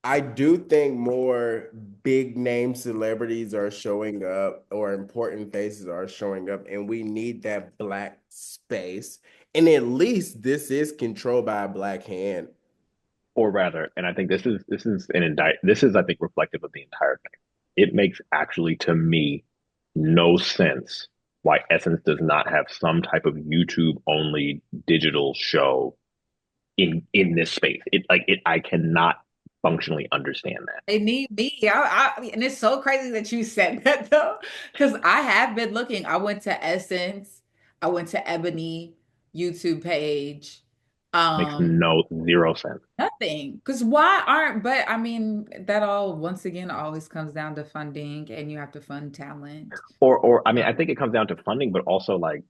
I do think more big name celebrities are showing up or important faces are showing up, and we need that black space. And at least this is controlled by a black hand. Or rather, and I think this is an this is I think reflective of the entire thing. It makes actually to me no sense why Essence does not have some type of YouTube only digital show in this space. I cannot functionally understand that. they need me. And it's so crazy that you said that though, because I have been looking. I went to Essence, I went to Ebony YouTube page. Makes Um, no zero sense. Nothing. Because why aren't, but I mean, that all once again always comes down to funding and you have to fund talent. Or I mean, I think it comes down to funding, but also like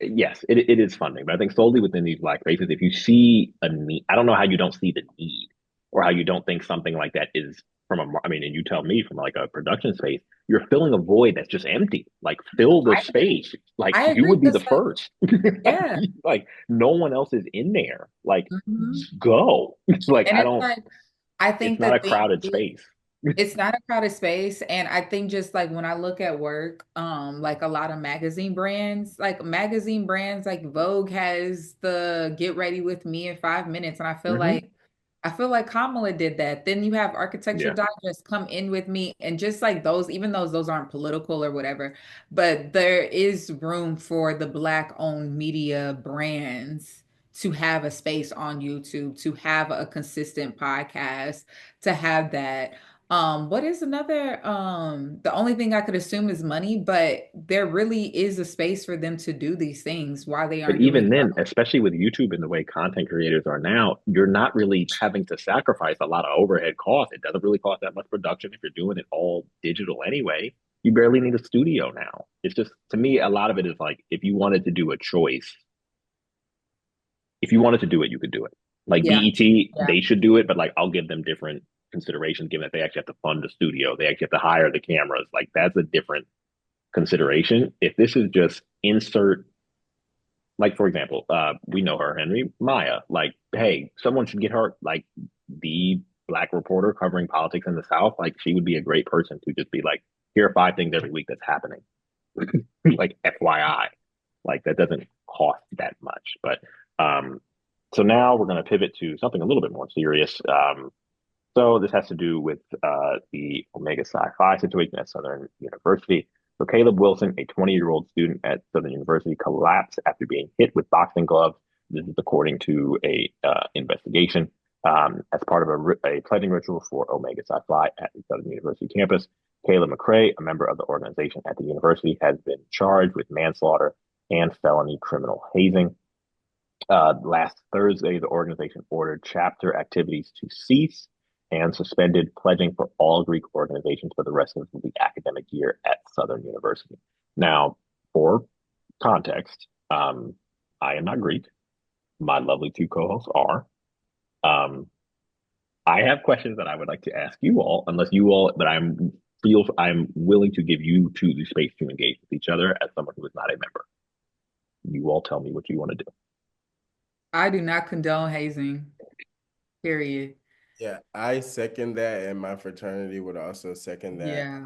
yes, it is funding, but I think solely within these black spaces, if you see a need, I don't know how you don't see the need or how you don't think something like that is from I mean, and you tell me from like a production space, you're filling a void that's just empty. Like fill the I agree. space. Like I you agree would be the because like, first. like, yeah. like no one else is in there. Like Mhm. just go. It's like And I it's don't, like, I it's think not the a thing crowded is, space. it's not a crowded space. And I think just like when I look at work, like a lot of magazine brands like Vogue has the get ready with me in 5 minutes. And Hmm. I feel like Kamala did that. Then you have Architecture Yeah. Digest come in with me and just like those, even though those aren't political or whatever, but there is room for the Black owned media brands to have a space on YouTube, to have a consistent podcast, to have that. What is another the only thing I could assume is money, but there really is a space for them to do these things while they But aren't doing even then, drugs. especially with YouTube and the way content creators are now, you're not really having to sacrifice a lot of overhead costs. It doesn't really cost that much production if you're doing it all digital anyway. You barely need a studio now. It's just, to me, a lot of it is like if you wanted to do a choice, if you wanted to do it, you could do it. Like Yeah, BET, yeah. they should do it, but like I'll give them different considerations given that they actually have to fund the studio, they actually have to hire the cameras. Like that's a different consideration. If this is just insert, like for example, we know her, Henry Maya. Like, hey, someone should get her like the black reporter covering politics in the South. Like, she would be a great person to just be like, here are 5 things every week that's happening. Like, FYI, like that doesn't cost that much. But so now we're going to pivot to something a little bit more serious. So this has to do with the Omega Psi Phi situation at Southern University. So Caleb Wilson, a 20-year-old student at Southern University, collapsed after being hit with boxing gloves. This is according to a investigation as part of a pledging ritual for Omega Psi Phi at the Southern University campus. Caleb McCrae, a member of the organization at the university, has been charged with manslaughter and felony criminal hazing. Last Thursday, the organization ordered chapter activities to cease and suspended pledging for all Greek organizations for the rest of the academic year at Southern University. Now, for context, I am not Greek. My lovely two co-hosts are. Um, I have questions that I would like to ask you all, unless you all, but I'm willing to give you two the space to engage with each other as someone who is not a member. You all tell me what you want to do. I do not condone hazing, period. Yeah, I second that, and my fraternity would also second that. Yeah.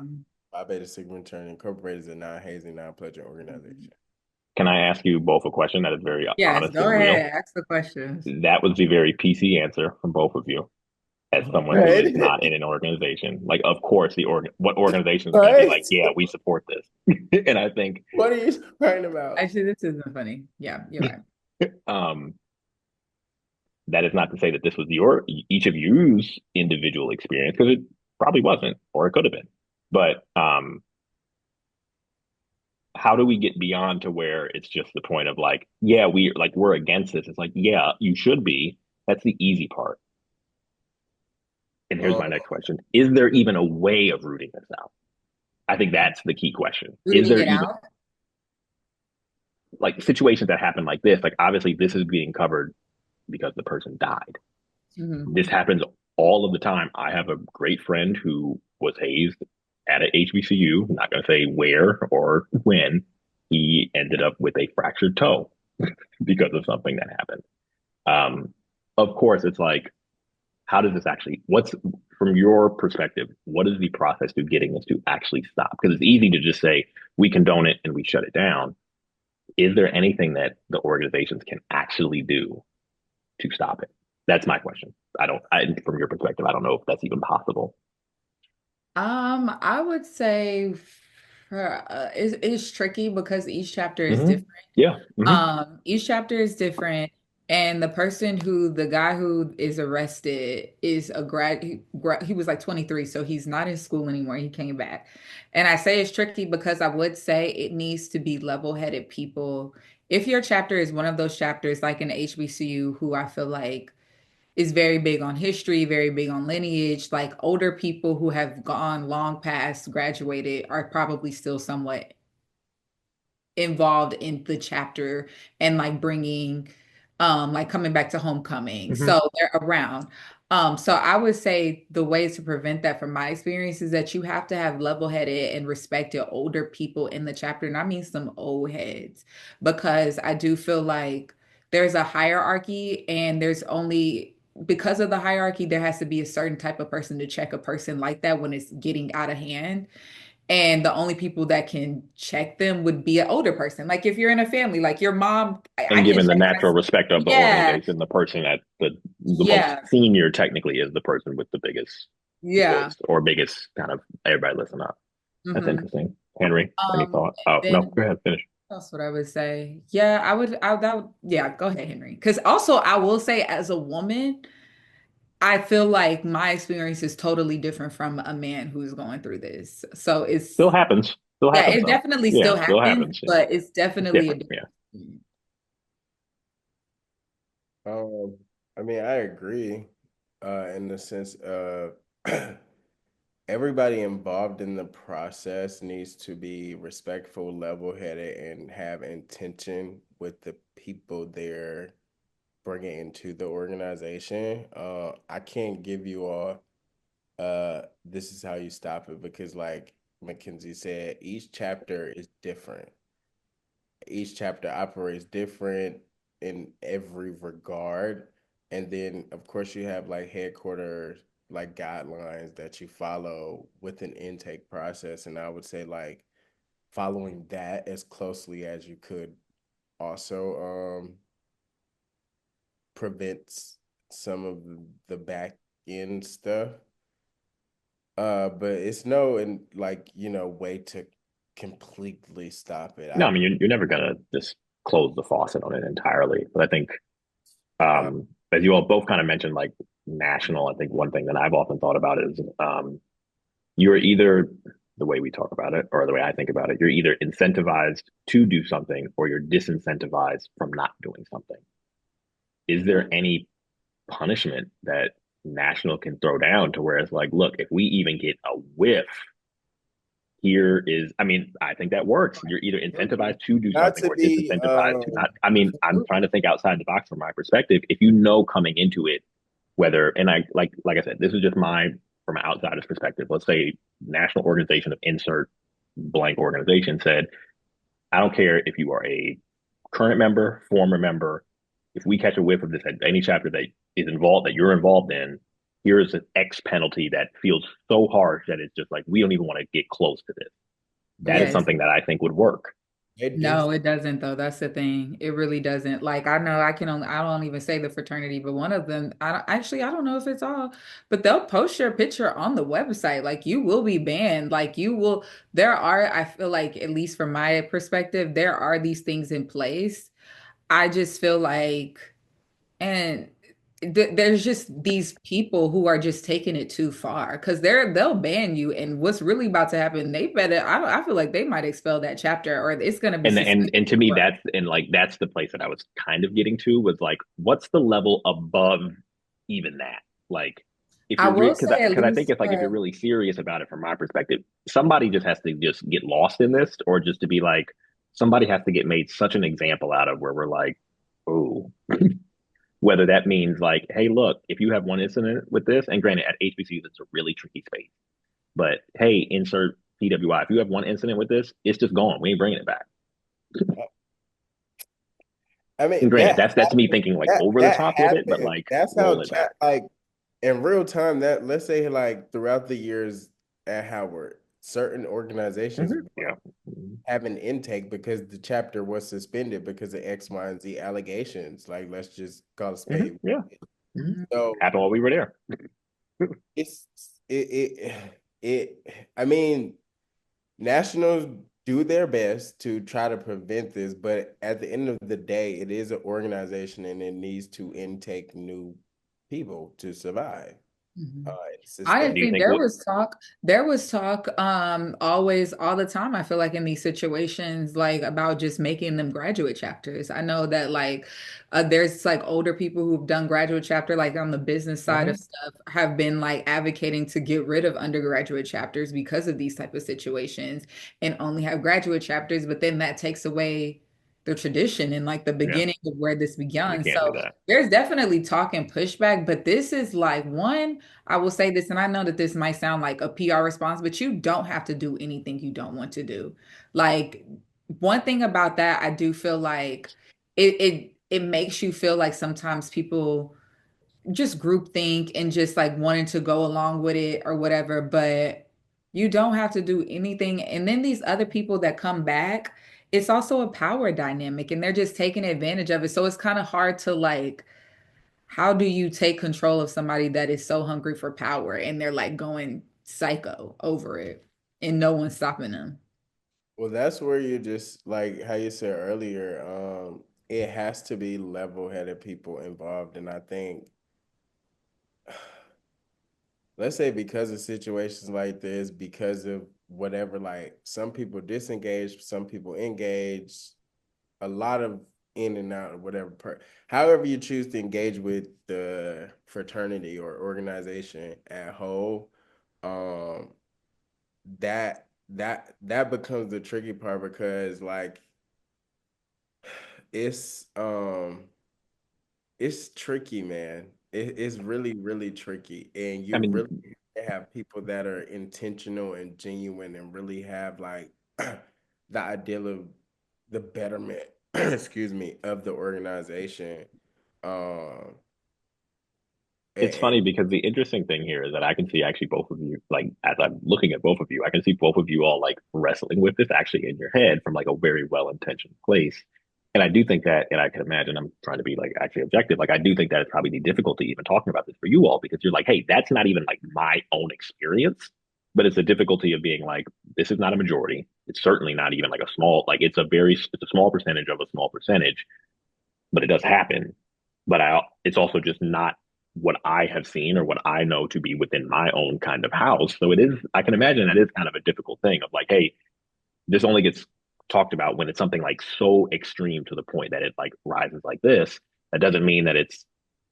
Phi Beta Sigma Fraternity Incorporated is a non-hazing, non-pledging organization. Can I ask you both a question that is very Yes, honest go and real? ahead. Ask the questions. That was the very PC answer from both of you, as someone who is Right? not in an organization. Like, of course, what organization is going to be Right? like, yeah, we support this. And I think What are you talking about? Actually, this isn't funny. Yeah, you're right. um, that is not to say that this was your each of you's individual experience, because it probably wasn't, or it could have been. But how do we get beyond to where it's just the point of like, yeah, we're against this. It's like, yeah, you should be. That's the easy part. And here's my Um, next question: is there even a way of rooting this out? I think that's the key question. Is Rooting there it even out. like situations that happen like this? Like, obviously, this is being covered because the person died. Mhm. This happens all of the time. I have a great friend who was hazed at a HBCU. I'm not going to say where or when. He ended up with a fractured toe because of something that happened. Um, of course, it's like, how does this actually? What's from your perspective? What is the process to getting this to actually stop? Because it's easy to just say we condone it and we shut it down. Is there anything that the organizations can actually do to stop it? That's my question. From your perspective, I don't know if that's even possible. I would say it's tricky because each chapter is Hmm. different. Yeah. Hmm. Each chapter is different, and the guy who is arrested is a he was like 23, so he's not in school anymore. He came back. And I say it's tricky because I would say it needs to be level-headed people. If your chapter is one of those chapters like in HBCU, who I feel like is very big on history, very big on lineage. Like older people who have gone long past graduated are probably still somewhat involved in the chapter and like bringing like coming back to homecoming, Hmm. so they're around. So I would say the ways to prevent that from my experience is that you have to have level-headed and respected older people in the chapter, and I mean some old heads, because I do feel like there's a hierarchy, and there's only because of the hierarchy there has to be a certain type of person to check a person like that when it's getting out of hand. And the only people that can check them would be an older person. Like if you're in a family, like your mom, I And can given the check natural respect of the yeah, organization, the person at the most yeah, senior technically is the person with the biggest yeah. voice or biggest kind of everybody listen up. That's Hmm. interesting. Henry, any thought? And Oh no, then go ahead, finish. that's what I would say. Yeah, that would, yeah, go ahead, Henry. Because also I will say as a woman, I feel like my experience is totally different from a man who's going through this. So Still happens. Still yeah, happens it though. definitely Yeah, still still happens, happens. Yeah, but it's it's definitely a different. Yeah. different. um, I mean, I agree, in the sense of everybody involved in the process needs to be respectful, level-headed, and have intention with the people they're bringing into the organization. I can't give you all this is how you stop it because like Mackenzie said, each chapter is different. Each chapter operates different in every regard. And then of course you have like headquarters like guidelines that you follow with an intake process. And I would say like following that as closely as you could also prevents some of the back end stuff. But it's no and like way to completely stop it. No, I I mean you're never gonna just close the faucet on it entirely. But I think uh, as you all both kind of mentioned, like national, I think one thing that I've often thought about is you're either the way we talk about it or the way I think about it, you're either incentivized to do something or you're disincentivized from not doing something. Is there any punishment that national can throw down to where it's like, look, if we even get a whiff, here is, I mean, I think that works. You're either incentivized to do not something to or be disincentivized to not. I mean, I'm trying to think outside the box from my perspective. If you know coming into it, whether, and I like I said, this is just my from an outsider's perspective. Let's say National Organization of Insert blank organization said, I don't care if you are a current member, former member, if we catch a whiff of this at any chapter that is involved that you're involved in, here is an X penalty that feels so harsh that it's just like we don't even want to get close to this. That is Yes. something that I think would work. They do. No, it doesn't though. That's the thing. It really doesn't. Like I know I don't even say the fraternity, but one of them, I don't know if it's all, but they'll post your picture on the website. Like you will be banned. Like you will, there are, I feel like, at least from my perspective, there are these things in place. I just feel like, and there's just these people who are just taking it too far because they'll ban you, and what's really about to happen, they better, I feel like they might expel that chapter or it's going to be suspended. And to me that's and like that's the place that I was kind of getting to was like what's the level above even that? Like if I you're will because say at I think least it's like if you're really serious about it from my perspective, somebody just has to just get lost in this or just to be like somebody has to get made such an example out of where we're like, oh, whether that means like, hey, look, if you have one incident with this, and granted at HBCUs it's a really tricky space, but hey, insert PWI. If you have one incident with this, it's just gone. We ain't bringing it back. I And mean, granted, that's me thinking like over the that top with it, but happened. like That's how roll it back. chat like in real time. That let's say like throughout the years at Howard, certain organizations Yeah. Mhm. have an intake because the chapter was suspended because of X, Y, and Z allegations. Like let's just call a spade. Yeah. Mhm. Mhm. So Happened while we were there. it's it. I mean, nationals do their best to try to prevent this, but at the end of the day, it is an organization and it needs to intake new people to survive. Mhm. It's Do Honestly, you think what there was talk, always, all the time. I feel like in these situations, like about just making them graduate chapters. I know that like there's like older people who've done graduate chapter, like on the business side of Mhm. stuff, have been like advocating to get rid of undergraduate chapters because of these type of situations and only have graduate chapters, but then that takes away the tradition and like the Yeah, beginning of where this you began. can't do So that. there's definitely talk and pushback, but this is like one. I will say this, and I know that this might sound like a PR response, but you don't have to do anything you don't want to do. Like one thing about that, I do feel like it makes you feel like sometimes people just groupthink and just like wanting to go along with it or whatever, but you don't have to do anything. And then these other people that come back, it's also a power dynamic and they're just taking advantage of it. So it's kind of hard to like how do you take control of somebody that is so hungry for power and they're like going psycho over it and no one's stopping them? Well, that's where you just like how you said earlier, it has to be level-headed people involved. And I think let's say because of situations like this, because of whatever, like some people disengage, some people engage, a lot of in and out of whatever however you choose to engage with the fraternity or organization at whole, um that becomes the tricky part because like it's it's tricky, man. It's really, really tricky. And I you really mean, have people that are intentional and genuine and really have like the ideal of the betterment, excuse me, of the organization. Um, it's and funny because the interesting thing here is that I can see actually both of you, like as I'm looking at both of you, I can see both of you all like wrestling with this actually in your head from like a very well-intentioned place. And I do think that, and I can imagine I'm trying to be like actually objective. Like I do think that it's probably the difficulty even talking about this for you all because you're like, hey, that's not even like my own experience, but it's the difficulty of being like, this is not a majority. It's certainly not even like a small, like it's a small percentage of a small percentage, but it does happen. But it's also just not what I have seen or what I know to be within my own kind of house. So it is, I can imagine that is kind of a difficult thing of like, hey, this only gets talked about when it's something like so extreme to the point that it like rises like this. That doesn't mean that it's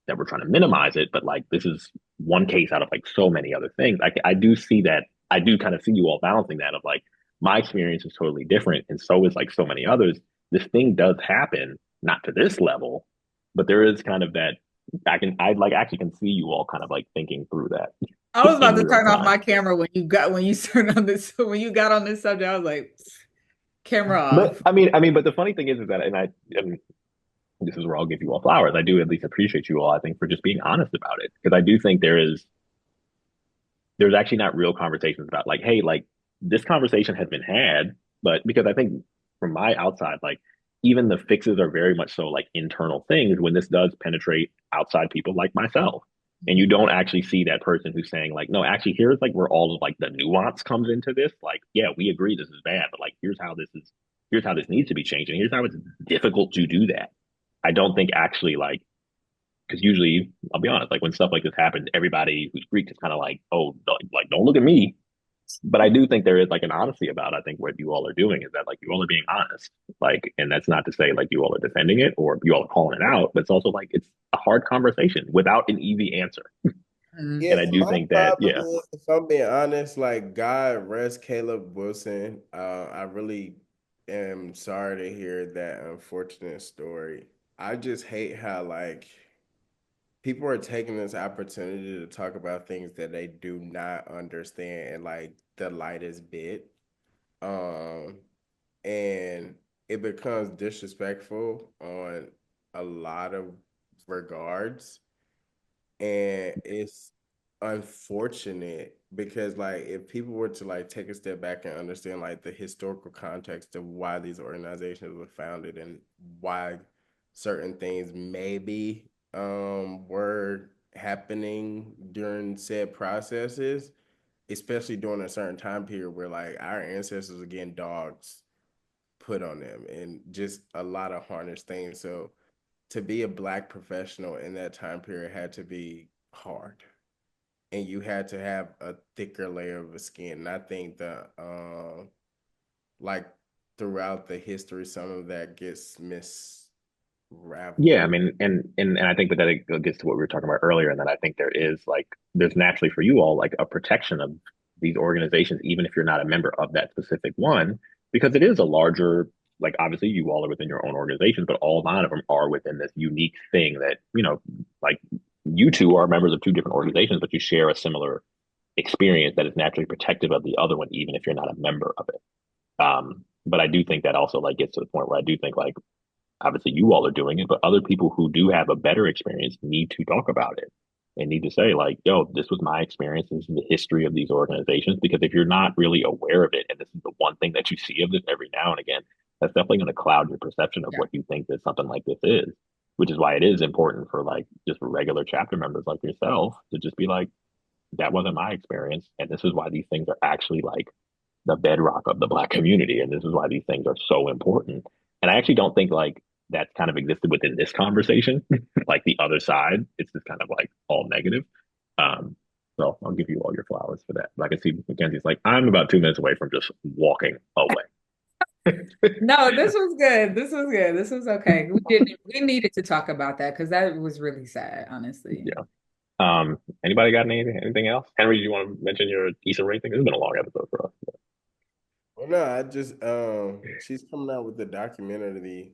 that we're trying to minimize it, but like this is one case out of like so many other things. I do see that. I do kind of see you all balancing that of like my experience is totally different, and so is like so many others. This thing does happen, not to this level, but there is kind of that. I like actually can see you all kind of like thinking through that I was about in to real turn off time. my camera when you turned on this when you got on this subject. I was like, camera But off. but the funny thing is that, and this is where I'll give you all flowers. I do at least appreciate you all, I think, for just being honest about it. Because I do think there's actually not real conversations about like, hey, like this conversation has been had, but because I think from my outside, like even the fixes are very much so like internal things when this does penetrate outside people like myself. And you don't actually see that person who's saying like, no, actually, here's like where all of like the nuance comes into this. Like, yeah, we agree this is bad, but like, here's how this needs to be changed, and here's how it's difficult to do that. I don't think actually like because usually I'll be honest, like when stuff like this happens, everybody who's Greek is kind of like, oh, don't look at me. But I do think there is like an honesty about I think what you all are doing is that like you all are being honest. Like, and that's not to say like you all are defending it or you all are calling it out, but it's also like it's a hard conversation without an easy answer. Mhm. Yeah, And I do my think that, problem yeah, is, if I'm being honest, like God rest Caleb Wilson. I really am sorry to hear that unfortunate story. I just hate how like people are taking this opportunity to talk about things that they do not understand and like the lightest bit. Um, and it becomes disrespectful on a lot of regards, and it's unfortunate because like if people were to like take a step back and understand like the historical context of why these organizations were founded and why certain things maybe were happening during said processes, especially during a certain time period where like our ancestors were getting dogs put on them and just a lot of harnessed things. So to be a black professional in that time period had to be hard, and you had to have a thicker layer of a skin. And I think that like throughout the history some of that gets yeah, I misraveled. mean, and I think that that gets to what we were talking about earlier, and that I think there is like there's naturally for you all like a protection of these organizations, even if you're not a member of that specific one, because it is a larger like obviously you all are within your own organizations, but all nine of them are within this unique thing that like you two are members of two different organizations, but you share a similar experience that is naturally protective of the other one, even if you're not a member of it. But I do think that also like gets to the point where I do think like obviously you all are doing it, but other people who do have a better experience need to talk about it and need to say like, yo, this was my experience. This is the history of these organizations. Because if you're not really aware of it, and this is the one thing that you see of this every now and again, that's definitely going to cloud your perception of Yeah. what you think that something like this is, which is why it is important for like just regular chapter members like yourself to just be like, that wasn't my experience. And this is why these things are actually like the bedrock of the Black community. And this is why these things are so important. And I actually don't think like that's kind of existed within this conversation, like the other side. It's just kind of like all negative. Um, so I'll give you all your flowers for that. Like I see Mackenzie's like, I'm about 2 minutes away from just walking away. No, this was good. This was good. This was okay. We needed to talk about that because that was really sad, honestly. Yeah. Anybody got anything else? Henry, do you want to mention your Issa Rae thing? It's been a long episode for us. Well, no, I just she's coming out with the documentary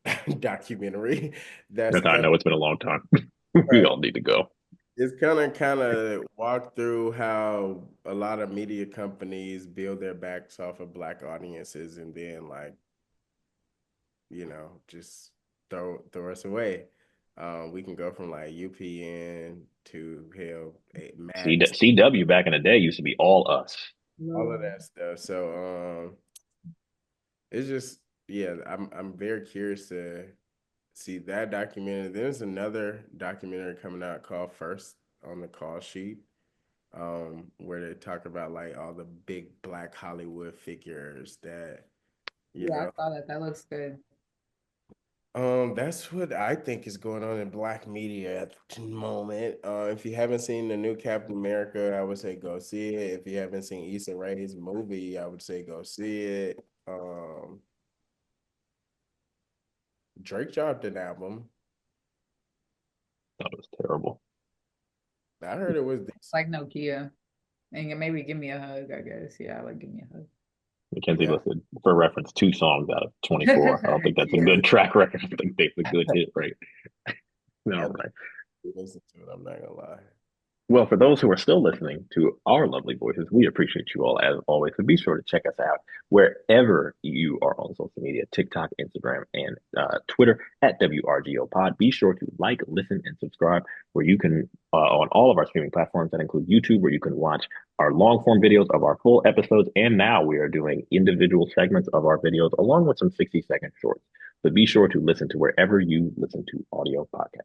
that's That's how I gonna know it's been a long time. We right. all need to go. It's gonna kind of walk through how a lot of media companies build their backs off of black audiences and then like, just throw us away. We can go from like UPN to hell, Max, CW back in the day used to be all us. all of No. that stuff. So it's just yeah, I'm very curious to see that documentary. There's another documentary coming out called First on the Call Sheet, where they talk about like all the big black Hollywood figures that, you Yeah, I know, saw that. That looks good. that's what I think is going on in black media at the moment. If you haven't seen the new Captain America, I would say go see it. If you haven't seen Issa Rae's movie, I would say go see it. Drake dropped an album. That was terrible. I heard it was Like Nokia. And maybe give me a hug, I guess. Yeah, like give me a Mackenzie yeah. listed, for reference, two songs out of 24. I don't think hug. that's a Yeah. good track record. I think that's a good hit rate. I All did right. listen to it. I'm not gonna lie. Well, for those who are still listening to our lovely voices, we appreciate you all as always. So be sure to check us out wherever you are on social media, TikTok, Instagram, and Twitter at WRGO Pod. Be sure to like, listen, and subscribe where you can on all of our streaming platforms that include YouTube, where you can watch our long form videos of our full episodes. And now we are doing individual segments of our videos along with some 60-second shorts. So be sure to listen to wherever you listen to audio podcasts.